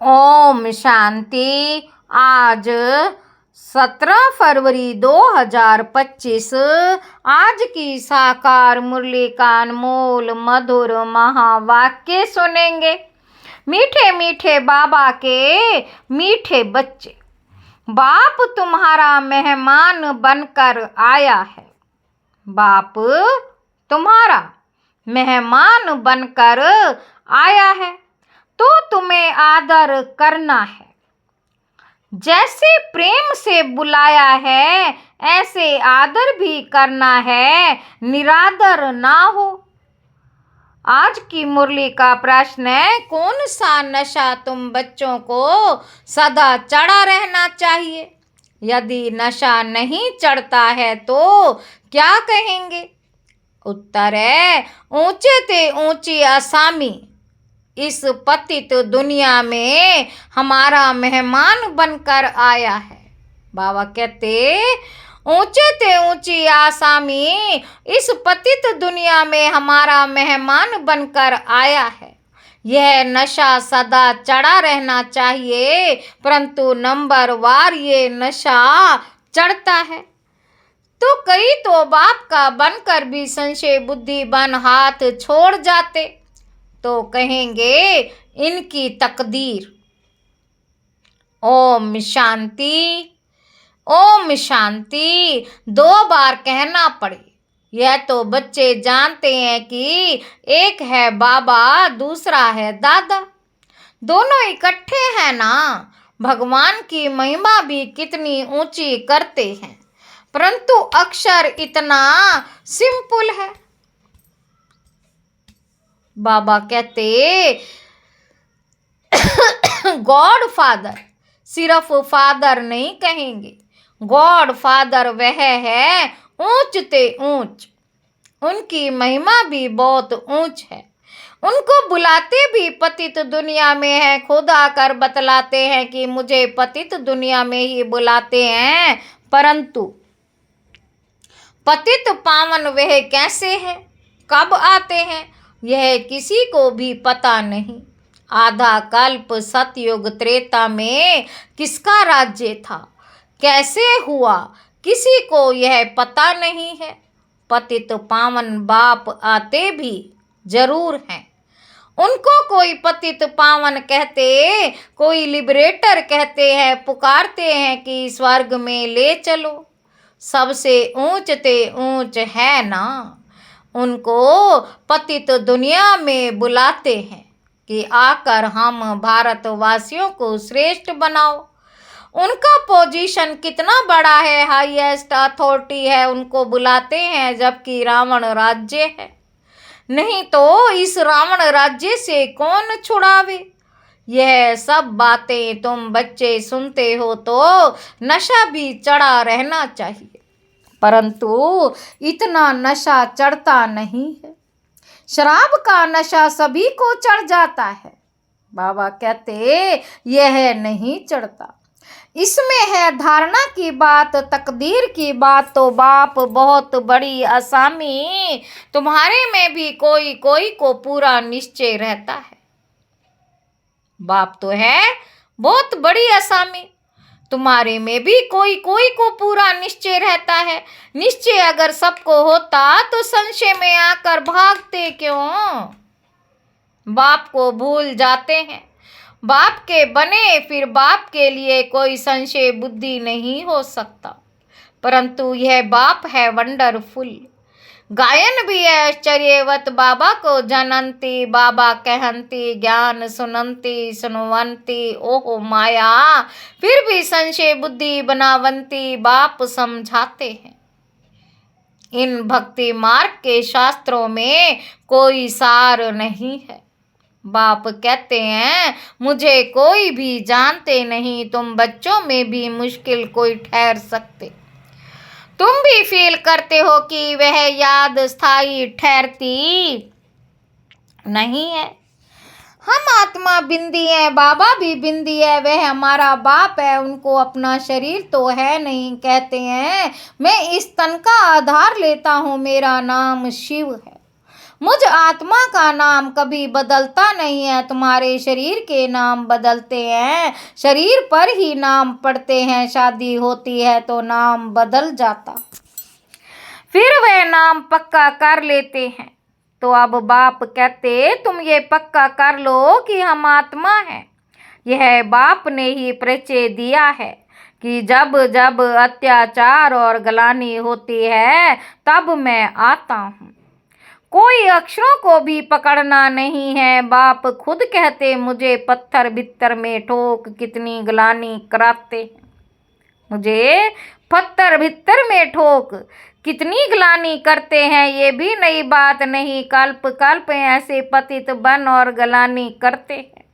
ओम शांति। आज 17 फरवरी 2025। आज की साकार मुरली का अनमोल मधुर महावाक्य सुनेंगे। मीठे मीठे बाबा के मीठे बच्चे, बाप तुम्हारा मेहमान बनकर आया है। बाप तुम्हारा मेहमान बनकर आया है तो तुम्हें आदर करना है। जैसे प्रेम से बुलाया है ऐसे आदर भी करना है, निरादर ना हो। आज की मुरली का प्रश्न है, कौन सा नशा तुम बच्चों को सदा चढ़ा रहना चाहिए? यदि नशा नहीं चढ़ता है तो क्या कहेंगे? उत्तर है, ऊंचे ते ऊंची असामी इस पतित दुनिया में हमारा मेहमान बनकर आया है। बाबा कहते, ऊंचे ते ऊंची आसामी इस पतित दुनिया में हमारा मेहमान बनकर आया है। यह नशा सदा चढ़ा रहना चाहिए, परंतु नंबर वार ये नशा चढ़ता है तो कई तो बाप का बनकर भी संशय बुद्धि बन हाथ छोड़ जाते तो कहेंगे इनकी तकदीर। ओम शांति। ओम शांति 2 बार कहना पड़े। यह तो बच्चे जानते हैं कि एक है बाबा, दूसरा है दादा, दोनों इकट्ठे हैं ना। भगवान की महिमा भी कितनी ऊंची करते हैं, परंतु अक्षर इतना सिंपल है। बाबा कहते, गॉड फादर, सिर्फ फादर नहीं कहेंगे। गॉड फादर वह है ऊंच ते ऊंच। उनकी महिमा भी बहुत ऊंच है। उनको बुलाते भी पतित दुनिया में है। खुद आकर बतलाते हैं कि मुझे पतित दुनिया में ही बुलाते हैं, परंतु पतित पावन वह कैसे है, कब आते हैं, यह किसी को भी पता नहीं। आधा कल्प सतयुग त्रेता में किसका राज्य था, कैसे हुआ, किसी को यह पता नहीं है। पतित पावन बाप आते भी जरूर हैं। उनको कोई पतित पावन कहते, कोई लिबरेटर कहते हैं, पुकारते हैं कि स्वर्ग में ले चलो। सबसे ऊंच ते ऊंच है ना। उनको पतित दुनिया में बुलाते हैं कि आकर हम भारतवासियों को श्रेष्ठ बनाओ। उनका पोजीशन कितना बड़ा है, हाईएस्ट अथॉरिटी है, उनको बुलाते हैं, जबकि रावण राज्य है। नहीं तो इस रावण राज्य से कौन छुड़ावे। यह सब बातें तुम बच्चे सुनते हो तो नशा भी चढ़ा रहना चाहिए, परंतु इतना नशा चढ़ता नहीं है। शराब का नशा सभी को चढ़ जाता है। बाबा कहते यह नहीं चढ़ता। इसमें है धारणा की बात, तकदीर की बात। तो बाप बहुत बड़ी असामी, तुम्हारे में भी कोई कोई को पूरा निश्चय रहता है। बाप तो है बहुत बड़ी असामी, तुम्हारे में भी कोई कोई को पूरा निश्चय रहता है। निश्चय अगर सबको होता तो संशय में आकर भागते क्यों? बाप को भूल जाते हैं। बाप के बने फिर बाप के लिए कोई संशय बुद्धि नहीं हो सकता, परंतु यह बाप है वंडरफुल। गायन भी है आश्चर्यवत, बाबा को जानंती, बाबा कहंती, ज्ञान सुनंती सुनवंती, ओहो माया फिर भी संशय बुद्धि बनावंती। बाप समझाते हैं, इन भक्ति मार्ग के शास्त्रों में कोई सार नहीं है। बाप कहते हैं, मुझे कोई भी जानते नहीं, तुम बच्चों में भी मुश्किल कोई ठहर सकते। तुम भी फील करते हो कि वह याद स्थायी ठहरती नहीं है। हम आत्मा बिंदी है, बाबा भी बिंदी है, वह हमारा बाप है, उनको अपना शरीर तो है नहीं। कहते हैं, मैं इस तन का आधार लेता हूँ, मेरा नाम शिव है। मुझ आत्मा का नाम कभी बदलता नहीं है। तुम्हारे शरीर के नाम बदलते हैं, शरीर पर ही नाम पड़ते हैं। शादी होती है तो नाम बदल जाता, फिर वे नाम पक्का कर लेते हैं। तो अब बाप कहते तुम ये पक्का कर लो कि हम आत्मा हैं। यह बाप ने ही परिचय दिया है कि जब जब अत्याचार और ग्लानि होती है तब मैं आता हूँ। कोई अक्षरों को भी पकड़ना नहीं है। बाप खुद कहते मुझे पत्थर भित्तर में ठोक कितनी ग्लानि कराते हैं। मुझे पत्थर भित्तर में ठोक कितनी ग्लानि करते हैं, ये भी नई बात नहीं। कल्प कल्प ऐसे पतित बन और ग्लानि करते हैं,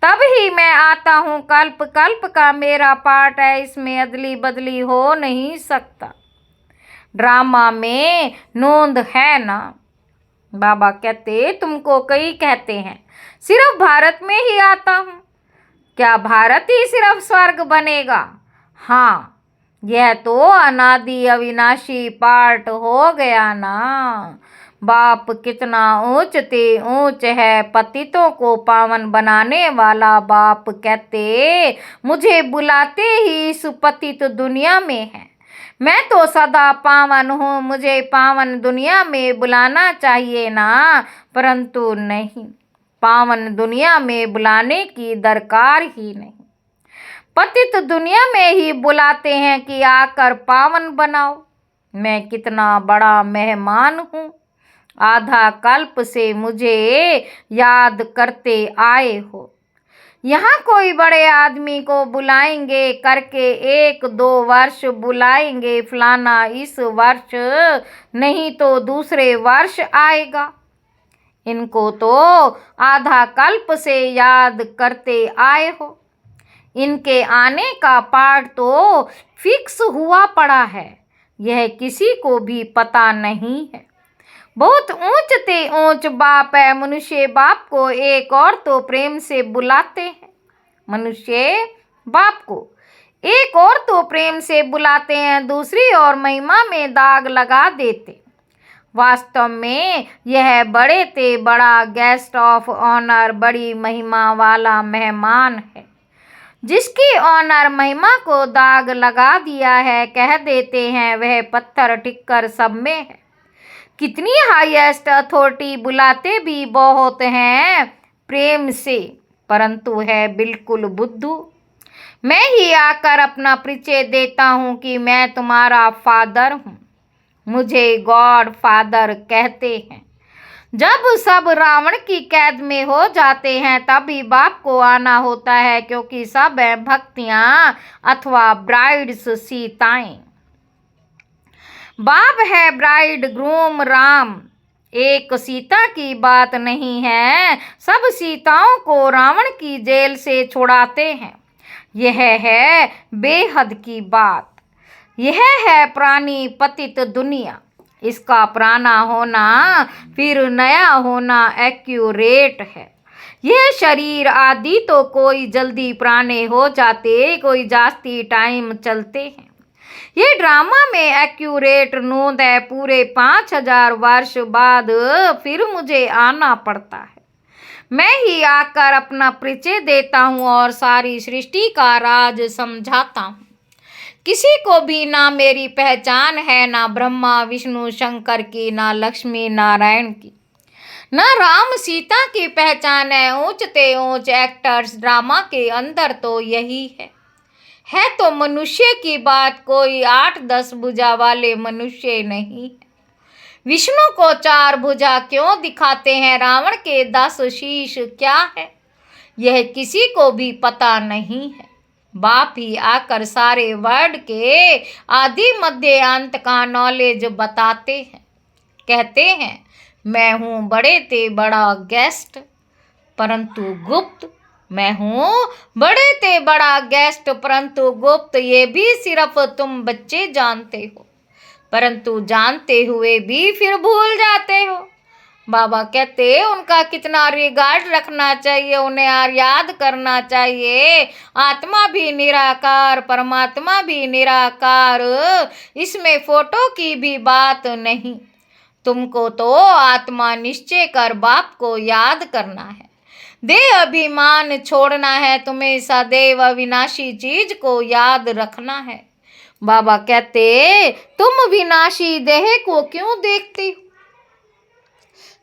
तब ही मैं आता हूँ। कल्प कल्प का मेरा पार्ट है, इसमें अदली बदली हो नहीं सकता। ड्रामा में नोंद है ना। बाबा कहते तुमको कई कहते हैं सिर्फ भारत में ही आता हूँ। क्या भारत ही सिर्फ स्वर्ग बनेगा? हाँ, यह तो अनादि अविनाशी पार्ट हो गया ना। बाप कितना ऊंच ते ऊंच है, पतितों को पावन बनाने वाला। बाप कहते मुझे बुलाते ही इस पतित दुनिया में है। मैं तो सदा पावन हूँ, मुझे पावन दुनिया में बुलाना चाहिए ना, परंतु नहीं, पावन दुनिया में बुलाने की दरकार ही नहीं। पतित दुनिया में ही बुलाते हैं कि आकर पावन बनाओ। मैं कितना बड़ा मेहमान हूँ। आधा कल्प से मुझे याद करते आए हो। यहाँ कोई बड़े आदमी को बुलाएंगे करके 1-2 वर्ष बुलाएंगे, फलाना इस वर्ष नहीं तो दूसरे वर्ष आएगा। इनको तो आधा कल्प से याद करते आए हो। इनके आने का पार्ट तो फिक्स हुआ पड़ा है, यह किसी को भी पता नहीं है। बहुत ऊंच ते ऊंच बाप है। मनुष्य बाप को एक और तो प्रेम से बुलाते हैं। मनुष्य बाप को एक और तो प्रेम से बुलाते हैं, दूसरी और महिमा में दाग लगा देते। वास्तव में यह बड़े ते बड़ा गेस्ट ऑफ ऑनर, बड़ी महिमा वाला मेहमान है, जिसकी ऑनर महिमा को दाग लगा दिया है। कह देते हैं वह पत्थर टिक्कर सब में है। कितनी हाईएस्ट अथॉरिटी, बुलाते भी बहुत हैं प्रेम से, परंतु है बिल्कुल बुद्धू। मैं ही आकर अपना परिचय देता हूँ कि मैं तुम्हारा फादर हूँ। मुझे गॉड फादर कहते हैं। जब सब रावण की कैद में हो जाते हैं तभी बाप को आना होता है, क्योंकि सब हैं भक्तियाँ अथवा ब्राइड्स, सीताएं। बाप है ब्राइड ग्रूम राम। एक सीता की बात नहीं है, सब सीताओं को रावण की जेल से छुड़ाते हैं। यह है बेहद की बात। यह है पुरानी पतित दुनिया। इसका पुराना होना फिर नया होना एक्यूरेट है। यह शरीर आदि तो कोई जल्दी पुराने हो जाते, कोई जास्ती टाइम चलते हैं। ये ड्रामा में एक्यूरेट नोंद है। पूरे 5000 वर्ष बाद फिर मुझे आना पड़ता है। मैं ही आकर अपना परिचय देता हूँ और सारी सृष्टि का राज समझाता हूँ। किसी को भी ना मेरी पहचान है, ना ब्रह्मा विष्णु शंकर की, ना लक्ष्मी नारायण की, ना राम सीता की पहचान है। ऊंच ते ऊंच एक्टर्स ड्रामा के अंदर तो यही है तो मनुष्य की बात। कोई 8-10 भुजा वाले मनुष्य नहीं है। विष्णु को 4 भुजा क्यों दिखाते हैं? रावण के 10 शीश क्या है, यह किसी को भी पता नहीं है। बाप ही आकर सारे वर्ड के आदि मध्य अंत का नॉलेज बताते हैं। कहते हैं मैं हूँ बड़े ते बड़ा गेस्ट, परंतु गुप्त। मैं हूँ बड़े ते बड़ा गेस्ट परंतु गुप्त। ये भी सिर्फ तुम बच्चे जानते हो, परंतु जानते हुए भी फिर भूल जाते हो। बाबा कहते उनका कितना रिगार्ड रखना चाहिए, उन्हें याद करना चाहिए। आत्मा भी निराकार, परमात्मा भी निराकार, इसमें फोटो की भी बात नहीं। तुमको तो आत्मा निश्चय कर बाप को याद करना है। देह अभिमान छोड़ना है तुम्हें, सदैव अविनाशी चीज को याद रखना है। बाबा कहते तुम विनाशी देह को क्यों देखते हो?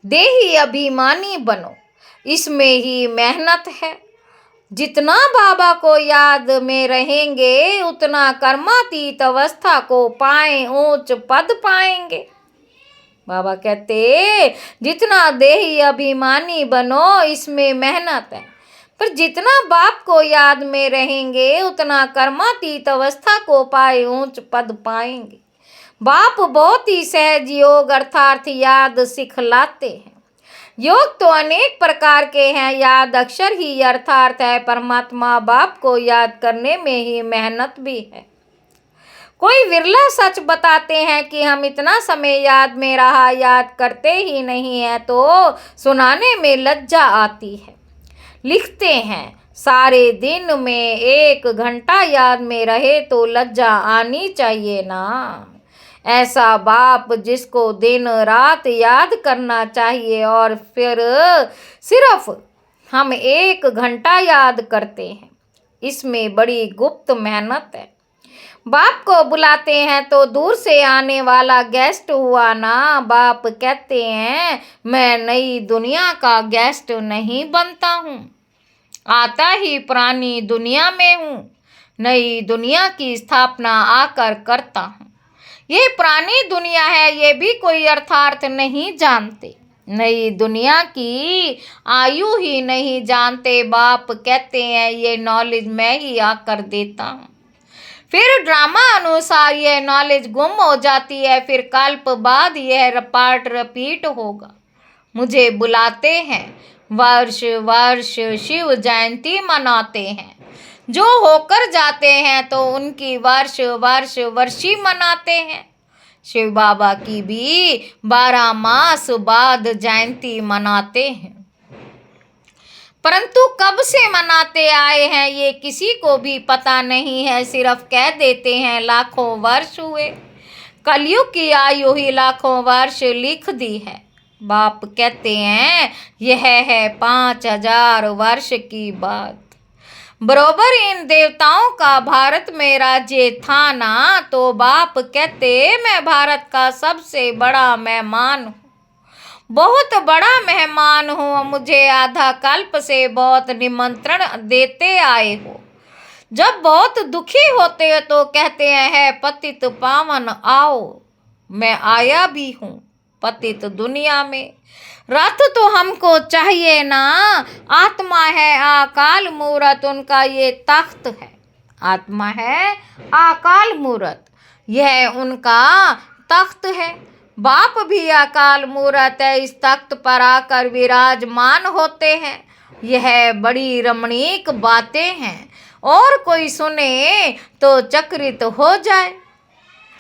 देही अभिमानी बनो, इसमें ही मेहनत है। जितना बाबा को याद में रहेंगे उतना कर्मातीत अवस्था को पाएं, ऊंच पद पाएंगे। बाबा कहते जितना देही अभिमानी बनो इसमें मेहनत है, पर जितना बाप को याद में रहेंगे उतना कर्मातीत अवस्था को पाए, ऊंच पद पाएंगे। बाप बहुत ही सहज योग अर्थात याद सिखलाते हैं। योग तो अनेक प्रकार के हैं, याद अक्षर ही अर्थात है। परमात्मा बाप को याद करने में ही मेहनत भी है। कोई विरला सच बताते हैं कि हम इतना समय याद में रहा, याद करते ही नहीं है, तो सुनाने में लज्जा आती है। लिखते हैं सारे दिन में 1 घंटा याद में रहे तो लज्जा आनी चाहिए ना। ऐसा बाप जिसको दिन रात याद करना चाहिए और फिर सिर्फ हम 1 घंटा याद करते हैं, इसमें बड़ी गुप्त मेहनत है। बाप को बुलाते हैं तो दूर से आने वाला गेस्ट हुआ ना। बाप कहते हैं मैं नई दुनिया का गेस्ट नहीं बनता हूँ, आता ही पुरानी दुनिया में हूँ। नई दुनिया की स्थापना आकर करता हूँ। ये पुरानी दुनिया है ये भी कोई अर्थार्थ नहीं जानते, नई दुनिया की आयु ही नहीं जानते। बाप कहते हैं ये नॉलेज मैं ही आकर देता हूँ। फिर ड्रामा अनुसार यह नॉलेज गुम हो जाती है, फिर कल्प बाद यह पार्ट रिपीट होगा। मुझे बुलाते हैं, वर्ष वर्ष शिव जयंती मनाते हैं। जो होकर जाते हैं तो उनकी वर्ष वर्ष वर्षी मनाते हैं। शिव बाबा की भी 12 मास बाद जयंती मनाते हैं, परंतु कब से मनाते आए हैं ये किसी को भी पता नहीं है। सिर्फ कह देते हैं लाखों वर्ष हुए। कलयुग की आयु ही लाखों वर्ष लिख दी है। बाप कहते हैं यह है 5000 वर्ष की बात। बरोबर इन देवताओं का भारत में राज्य था ना, तो बाप कहते मैं भारत का सबसे बड़ा मेहमान हूँ, बहुत बड़ा मेहमान हूँ। मुझे आधा कल्प से बहुत निमंत्रण देते आए हो। जब बहुत दुखी होते हो तो कहते हैं है पतित पावन आओ। मैं आया भी हूँ पतित दुनिया में। रथ तो हमको चाहिए ना, आत्मा है अकाल मूरत, उनका ये तख्त है। आत्मा है अकाल मूरत, यह उनका तख्त है। बाप भी अकाल मूरत है, इस तख्त पर आकर विराजमान होते हैं। यह बड़ी रमणीक बातें हैं और कोई सुने तो चकित हो जाए।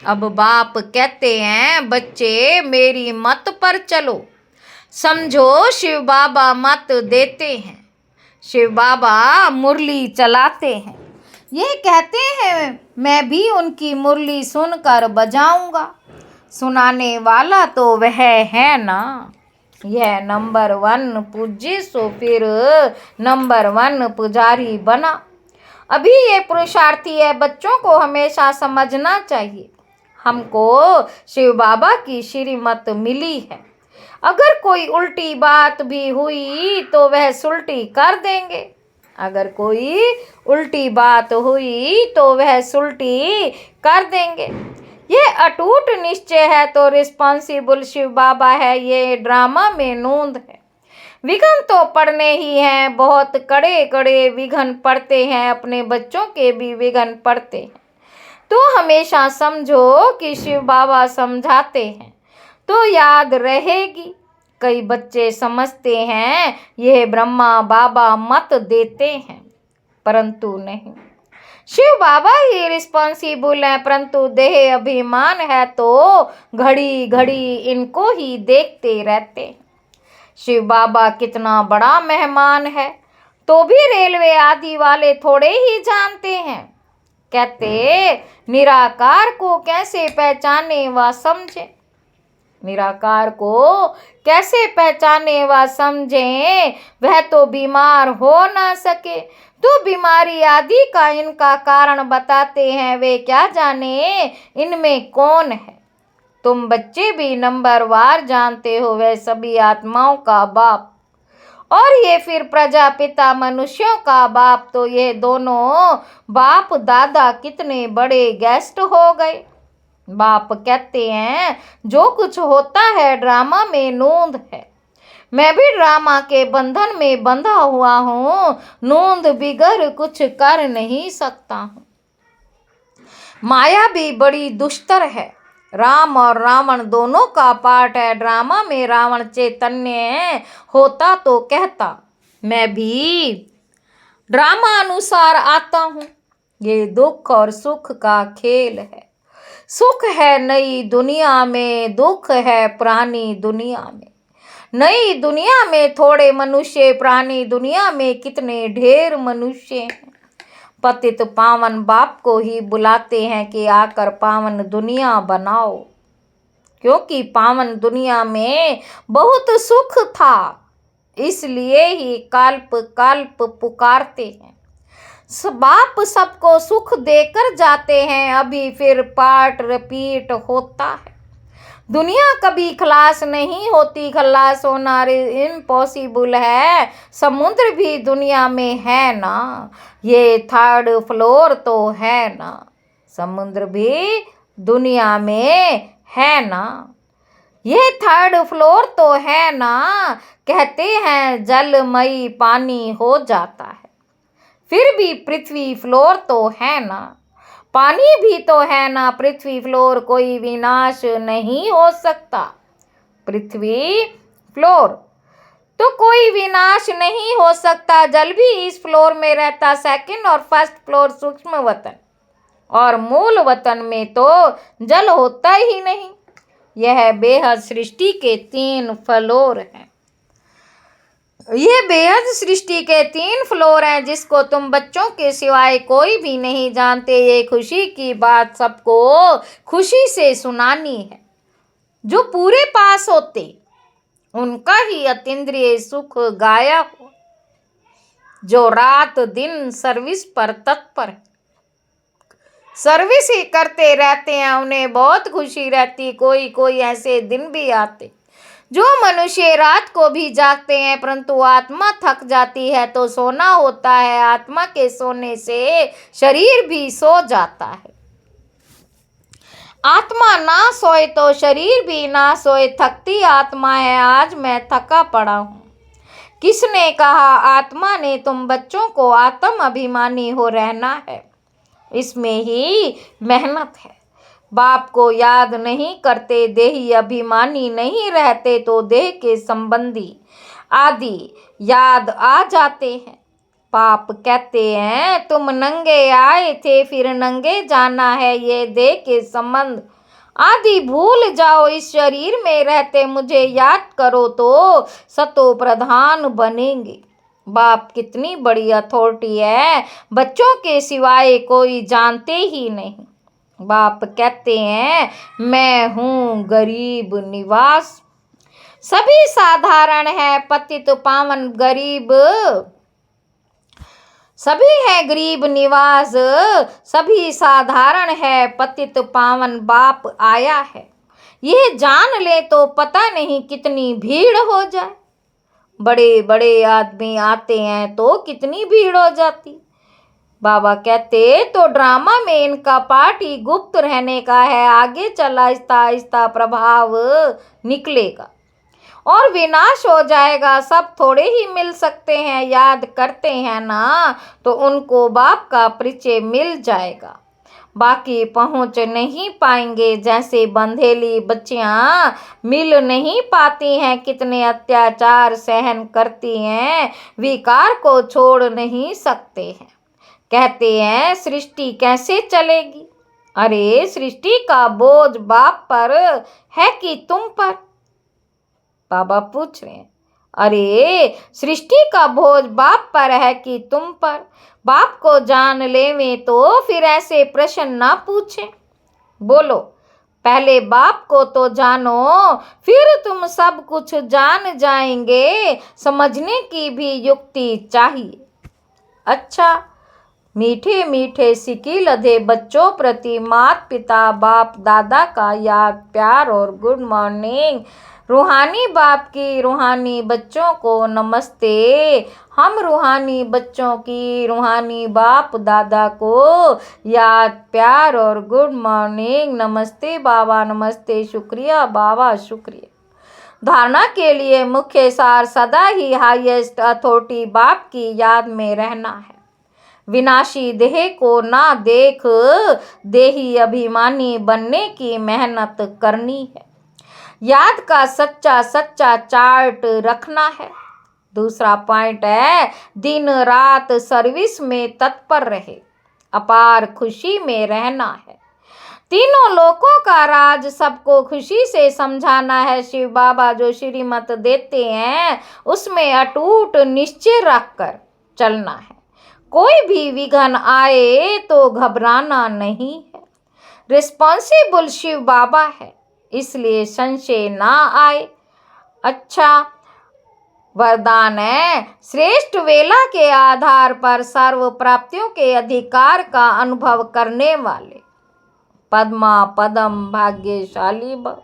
अब बाप कहते हैं बच्चे मेरी मत पर चलो, समझो शिव बाबा मत देते हैं। शिव बाबा मुरली चलाते हैं, ये कहते हैं मैं भी उनकी मुरली सुनकर बजाऊंगा। सुनाने वाला तो वह है ना। यह नंबर 1 पूज्य सो फिर नंबर 1 पुजारी बना। अभी ये पुरुषार्थी है, बच्चों को हमेशा समझना चाहिए हमको शिव बाबा की श्रीमत मिली है। अगर कोई उल्टी बात भी हुई तो वह सुलटी कर देंगे। अगर कोई उल्टी बात हुई तो वह सुलटी कर देंगे। ये अटूट निश्चय है तो रिस्पॉन्सिबल शिव बाबा है, ये ड्रामा में नूंद है। विघन तो पड़ने ही हैं, बहुत कड़े कड़े विघन पड़ते हैं, अपने बच्चों के भी विघन पड़ते हैं। तो हमेशा समझो कि शिव बाबा समझाते हैं तो याद रहेगी। कई बच्चे समझते हैं यह ब्रह्मा बाबा मत देते हैं, परंतु नहीं, शिव बाबा ही रिस्पॉन्सिबल है। परंतु देह अभिमान है तो घड़ी घड़ी इनको ही देखते रहते हैं। शिव बाबा कितना बड़ा मेहमान है तो भी रेलवे आदि वाले थोड़े ही जानते हैं। कहते निराकार को कैसे पहचाने व समझे। निराकार को कैसे पहचाने व समझें, वह तो बीमार हो ना सके। तो बीमारी आदि का इनका कारण बताते हैं, वे क्या जाने इनमें कौन है। तुम बच्चे भी नंबरवार जानते हो, वह सभी आत्माओं का बाप और ये फिर प्रजापिता मनुष्यों का बाप। तो ये दोनों बाप दादा कितने बड़े गेस्ट हो गए। बाप कहते हैं जो कुछ होता है ड्रामा में नूंद है। मैं भी ड्रामा के बंधन में बंधा हुआ हूँ, नूंद बिगर कुछ कर नहीं सकता हूँ। माया भी बड़ी दुष्टर है। राम और रावण दोनों का पाठ है। ड्रामा में रावण चैतन्य होता तो कहता मैं भी ड्रामा अनुसार आता हूँ। ये दुख और सुख का खेल है। सुख है नई दुनिया में, दुख है पुरानी दुनिया में। नई दुनिया में थोड़े मनुष्य, पुरानी दुनिया में कितने ढेर मनुष्य हैं। पतित पावन बाप को ही बुलाते हैं कि आकर पावन दुनिया बनाओ, क्योंकि पावन दुनिया में बहुत सुख था, इसलिए ही कल्प कल्प पुकारते हैं। बाप सबको सुख देकर जाते हैं, अभी फिर पार्ट रिपीट होता है। दुनिया कभी खलास नहीं होती, खलास होना इम्पॉसिबल है। समुद्र भी दुनिया में है ना, ये थर्ड फ्लोर तो है ना। समुद्र भी दुनिया में है ना, ये थर्ड फ्लोर तो है ना। कहते हैं जलमयी पानी हो जाता है, फिर भी पृथ्वी फ्लोर तो है ना। पानी भी तो है ना, पृथ्वी फ्लोर कोई विनाश नहीं हो सकता। पृथ्वी फ्लोर तो कोई विनाश नहीं हो सकता। जल भी इस फ्लोर में रहता। सेकंड और फर्स्ट फ्लोर सूक्ष्म वतन और मूल वतन में तो जल होता ही नहीं। यह बेहद सृष्टि के 3 फ्लोर हैं। ये बेहद सृष्टि के 3 फ्लोर हैं, जिसको तुम बच्चों के सिवाय कोई भी नहीं जानते। ये खुशी की बात सबको खुशी से सुनानी है। जो पूरे पास होते उनका ही अतीन्द्रिय सुख गाया हो। जो रात दिन सर्विस पर तत्पर है, सर्विस ही करते रहते हैं, उन्हें बहुत खुशी रहती। कोई कोई ऐसे दिन भी आते जो मनुष्य रात को भी जागते हैं, परंतु आत्मा थक जाती है तो सोना होता है। आत्मा के सोने से शरीर भी सो जाता है। आत्मा ना सोए तो शरीर भी ना सोए। थकती आत्मा है, आज मैं थका पड़ा हूँ। किसने कहा? आत्मा ने। तुम बच्चों को आत्म अभिमानी हो रहना है, इसमें ही मेहनत है। बाप को याद नहीं करते, देही अभिमानी नहीं रहते तो देह के संबंधी आदि याद आ जाते हैं। बाप कहते हैं तुम नंगे आए थे, फिर नंगे जाना है। ये देह के संबंध आदि भूल जाओ। इस शरीर में रहते मुझे याद करो तो सतो प्रधान बनेंगे। बाप कितनी बड़ी अथॉरिटी है, बच्चों के सिवाय कोई जानते ही नहीं। बाप कहते हैं मैं हूँ गरीब निवास। सभी साधारण है, पतित पावन गरीब सभी है। गरीब निवास सभी साधारण है, पतित पावन बाप आया है। यह जान ले तो पता नहीं कितनी भीड़ हो जाए। बड़े बड़े आदमी आते हैं तो कितनी भीड़ हो जाती। बाबा कहते तो ड्रामा में इनका पार्ट ही गुप्त रहने का है, आगे चला आहिस्ता आहिस्ता प्रभाव निकलेगा और विनाश हो जाएगा। सब थोड़े ही मिल सकते हैं, याद करते हैं ना तो उनको बाप का परिचय मिल जाएगा, बाकी पहुंच नहीं पाएंगे। जैसे बंधेली बच्चियां मिल नहीं पाती हैं, कितने अत्याचार सहन करती हैं, विकार को छोड़ नहीं सकते हैं। कहते हैं सृष्टि कैसे चलेगी? अरे सृष्टि का बोझ बाप पर है कि तुम पर? बाबा पूछ रहे हैं अरे सृष्टि का बोझ बाप पर है कि तुम पर? बाप को जान लेवे तो फिर ऐसे प्रश्न ना पूछे। बोलो पहले बाप को तो जानो, फिर तुम सब कुछ जान जाएंगे। समझने की भी युक्ति चाहिए। अच्छा, मीठे मीठे सिक्के लदे बच्चों प्रति माता पिता बाप दादा का याद प्यार और गुड मॉर्निंग। रूहानी बाप की रूहानी बच्चों को नमस्ते। हम रूहानी बच्चों की रूहानी बाप दादा को याद प्यार और गुड मॉर्निंग। नमस्ते बाबा, नमस्ते, शुक्रिया बाबा, शुक्रिया। धारणा के लिए मुख्य सार सदा ही हाईएस्ट अथॉरिटी बाप की याद में रहना है। विनाशी देह को ना देख देही अभिमानी बनने की मेहनत करनी है। याद का सच्चा सच्चा चार्ट रखना है। दूसरा पॉइंट है, दिन रात सर्विस में तत्पर रहे, अपार खुशी में रहना है। तीनों लोकों का राज सबको खुशी से समझाना है। शिव बाबा जो श्रीमत देते हैं उसमें अटूट निश्चय रखकर चलना है। कोई भी विघ्न आए तो घबराना नहीं है। रिस्पॉन्सिबल शिव बाबा है, इसलिए संशय ना आए। अच्छा, वरदान है, श्रेष्ठ वेला के आधार पर सर्व प्राप्तियों के अधिकार का अनुभव करने वाले पद्मा पदम भाग्यशाली भव।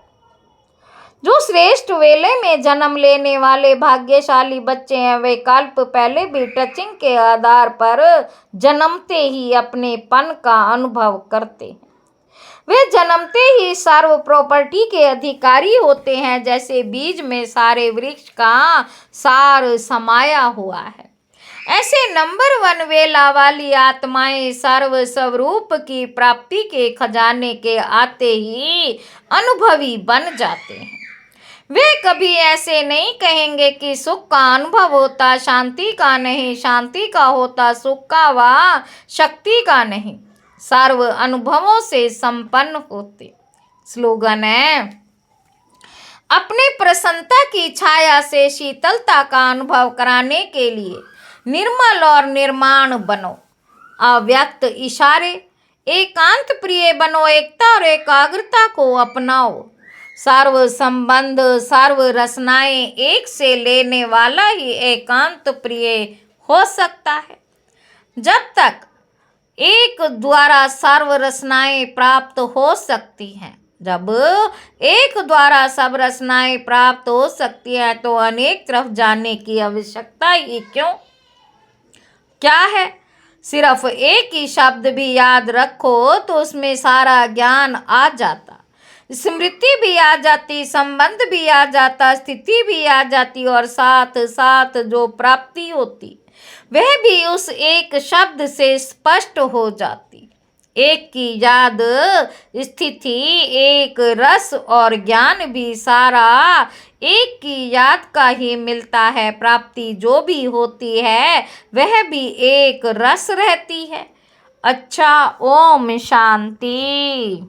जो श्रेष्ठ वेले में जन्म लेने वाले भाग्यशाली बच्चे हैं वे कल्प पहले भी टचिंग के आधार पर जन्मते ही अपने पन का अनुभव करते हैं। वे जन्मते ही सर्व प्रॉपर्टी के अधिकारी होते हैं, जैसे बीज में सारे वृक्ष का सार समाया हुआ है। ऐसे नंबर 1 वेला वाली आत्माएं सर्व स्वरूप की प्राप्ति के खजाने के आते ही अनुभवी बन जाते हैं। वे कभी ऐसे नहीं कहेंगे कि सुख का अनुभव होता शांति का नहीं, शांति का होता सुख का व शक्ति का नहीं। सर्व अनुभवों से संपन्न होते। स्लोगन है, अपने प्रसन्नता की छाया से शीतलता का अनुभव कराने के लिए निर्मल और निर्माण बनो। अव्यक्त इशारे, एकांत प्रिय बनो, एकता और एकाग्रता को अपनाओ। सर्व संबंध सर्व रचनाएं एक से लेने वाला ही एकांत प्रिय हो सकता है। जब तक एक द्वारा सर्व रचनाएं प्राप्त हो सकती हैं, जब एक द्वारा सब रचनाएं प्राप्त हो सकती है तो अनेक तरफ जाने की आवश्यकता ही क्यों? क्या है, सिर्फ एक ही शब्द भी याद रखो तो उसमें सारा ज्ञान आ जाता, स्मृति भी आ जाती, संबंध भी आ जाता, स्थिति भी आ जाती और साथ साथ जो प्राप्ति होती वह भी उस एक शब्द से स्पष्ट हो जाती। एक की याद स्थिति, एक रस और ज्ञान भी सारा एक की याद का ही मिलता है। प्राप्ति जो भी होती है वह भी एक रस रहती है। अच्छा, ओम शांति।